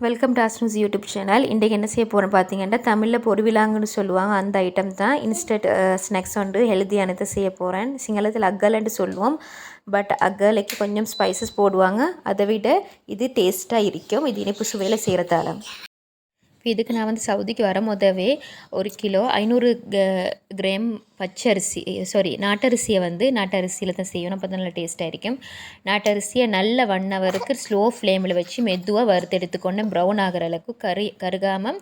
Welcome to ஆஸ்ட்ரூஸ் YouTube channel. இன்றைக்கி என்ன செய்ய போகிறோம் பார்த்தீங்கன்னா, தமிழில் பொரி விலாங்குன்னு சொல்லுவாங்க. அந்த ஐட்டம் தான் இன்ஸ்டன்ட் ஸ்நாக்ஸ் வந்து ஹெல்த்தியானதை செய்ய போகிறேன். சிங்களத்தில் அக்கலன்னு சொல்லுவோம். பட் அக்கலைக்கு கொஞ்சம் ஸ்பைசஸ் போடுவாங்க. அதை விட இது டேஸ்ட்டாக இருக்கும். இது இனிப்பு சுவையில் செய்கிறதால. இதுக்கு நான் வந்து சவுதிக்கு வரும்போதவே 1 கிலோ 500 கிராம் பச்சரிசி நாட்டரிசியை வந்து நாட்டரிசியில் தான் செய்யணும். அப்போ தான் நல்லா டேஸ்ட்டாக இருக்கும். நாட்டரிசியை நல்ல 1 ஹவருக்கு ஸ்லோ ஃப்ளேமில் வச்சு மெதுவாக வறுத்தெடுத்துக்கொண்டு ப்ரௌன் ஆகிற அளவுக்கு கருகாமல்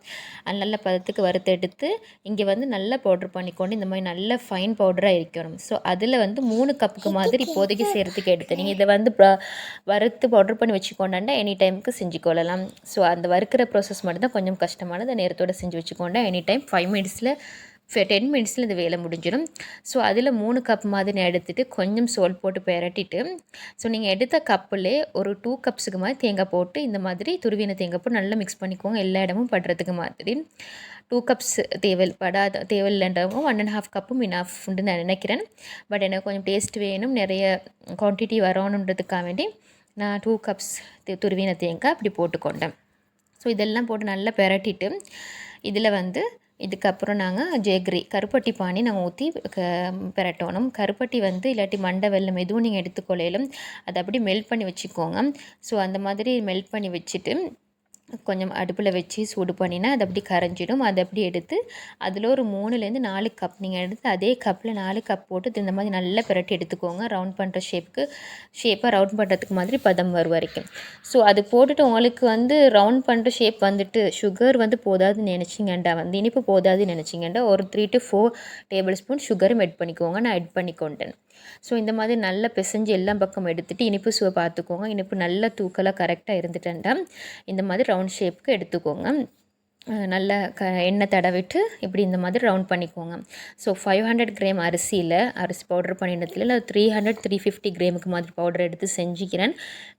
நல்ல பதத்துக்கு வறுத்தெடுத்து இங்கே வந்து நல்லா பவுட்ரு பண்ணிக்கொண்டு இந்த மாதிரி நல்ல ஃபைன் பவுடராக இருக்கணும். ஸோ அதில் வந்து 3 கப்புக்கு மாதிரி இப்போதைக்கு செய்கிறதுக்கு எடுத்து நீங்கள் இதை வந்து வறுத்து பவுட்ரு பண்ணி வச்சுக்கொண்டாண்டா எனி டைமுக்கு செஞ்சுக்கொள்ளலாம். ஸோ அந்த வறுக்கிற ப்ராசஸ் மட்டும்தான் கொஞ்சம் கஷ்டமானது. நேரத்தோடு செஞ்சு வச்சுக்கோண்டா எனி டைம் 5 மினிட்ஸில் 10 மினிட்ஸில் இந்த வேலை முடிஞ்சிடும். ஸோ அதில் 3 கப் மாதிரி நான் எடுத்துகிட்டு கொஞ்சம் சோல் போட்டு பெரட்டிட்டு, ஸோ நீங்கள் எடுத்த கப்பில் ஒரு 2 கப்ஸுக்கு மாதிரி தேங்காய் போட்டு இந்த மாதிரி துருவின தேங்காய் போட்டு நல்லா மிக்ஸ் பண்ணிக்கோங்க. எல்லா இடமும் படுறதுக்கு மாதிரி. 2 கப்ஸ் தேவையில்லைன்றவங்க 1.5 கப்பும் இனஃப்னு நான் நினைக்கிறேன். பட் எனக்கு கொஞ்சம் டேஸ்ட் வேணும், நிறைய குவான்டிட்டி வரணுன்றதுக்காக வேண்டி நான் 2 கப்ஸ் துருவின தேங்காய் அப்படி போட்டுக்கொண்டேன். ஸோ இதெல்லாம் போட்டு நல்லா பெரட்டிட்டு இதில் வந்து இதுக்கப்புறம் நாங்கள் ஜேக்ரி கருப்பட்டி பானி நாங்கள் ஊற்றி பெரட்டணும். கருப்பட்டி வந்து இல்லாட்டி மண்டை வெல்லம் எதுவும் நீங்கள் எடுத்துக்கொள்ளையிலும் அதை அப்படி மெல்ட் பண்ணி வச்சுக்கோங்க. ஸோ அந்த மாதிரி மெல்ட் பண்ணி வச்சுட்டு கொஞ்சம் அடுப்பில் வச்சு சூடு பண்ணினா அது அப்படி கரைஞ்சிடும். அதை அப்படி எடுத்து அதில் ஒரு 3லேருந்து 4 கப் நீங்கள் எடுத்து அதே கப்பில் 4 கப் போட்டு இந்த மாதிரி நல்லா பிரட்டி எடுத்துக்கோங்க. ரவுண்ட் பண்ணுற ஷேப்பாக ரவுண்ட் பண்ணுறதுக்கு மாதிரி பதம் வரும் வரைக்கும். ஸோ அது போட்டுட்டு உங்களுக்கு வந்து ரவுண்ட் பண்ணுற ஷேப் வந்துட்டு சுகர் வந்து போதாதுன்னு நினச்சிங்கண்டா வந்து இனிப்பு போதாதுன்னு நினச்சிங்கண்டா ஒரு 3 to 4 டேபிள் ஸ்பூன் சுகரும் எட் பண்ணிக்கோங்க. நான் எட் பண்ணிக்கொண்டேன். ஸோ இந்த மாதிரி நல்லா பிசைஞ்சு எல்லா பக்கம் எடுத்துகிட்டு இனிப்பு சுவை பார்த்துக்கோங்க. இனிப்பு நல்லா தூக்கலாக கரெக்டாக இருந்துட்டேன்டா இந்த மாதிரி ரவுண்ட் ஷேப்புக்கு எடுத்துக்கோங்க. நல்லா எண்ணெய் தடவிட்டு இப்படி இந்த மாதிரி ரவுண்ட் பண்ணிக்கோங்க. ஸோ 500 கிராம் அரிசி பவுடர் பண்ணினதில் இல்லை 350 கிராமுக்கு மாதிரி பவுடர் எடுத்து செஞ்சுக்கிறேன்.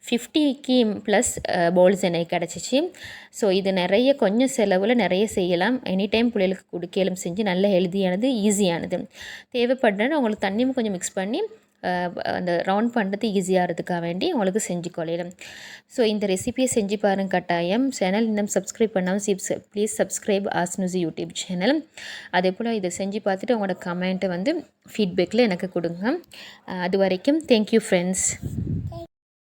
50க்கு ப்ளஸ் பவுல்ஸ் எனக்கு கிடச்சிச்சு. ஸோ இது நிறைய கொஞ்சம் செலவில் நிறைய செய்யலாம். எனி டைம் பிள்ளைகளுக்கு கொடுக்கலும் செஞ்சு நல்ல ஹெல்த்தியானது, ஈஸியானது. தேவைப்படுறேன்னு உங்களுக்கு தண்ணியும் கொஞ்சம் மிக்ஸ் பண்ணி அந்த ரவுண்ட் பண்ணுறது ஈஸியாகிறதுக்காக வேண்டி உங்களுக்கு செஞ்சு கொள்ளையிடும். ஸோ இந்த ரெசிபியை செஞ்சு பாருங்கள் கட்டாயம். சேனல் இன்னும் சப்ஸ்கிரைப் பண்ணாமல் ப்ளீஸ் சப்ஸ்கிரைப் ஆஸ்ட்ரூஸ் யூடியூப் சேனல். அதே போல் இதை செஞ்சு பார்த்துட்டு உங்களோட கமெண்ட்டை வந்து ஃபீட்பேக்கில் எனக்கு கொடுங்க. அது வரைக்கும் தேங்க்யூ ஃப்ரெண்ட்ஸ்.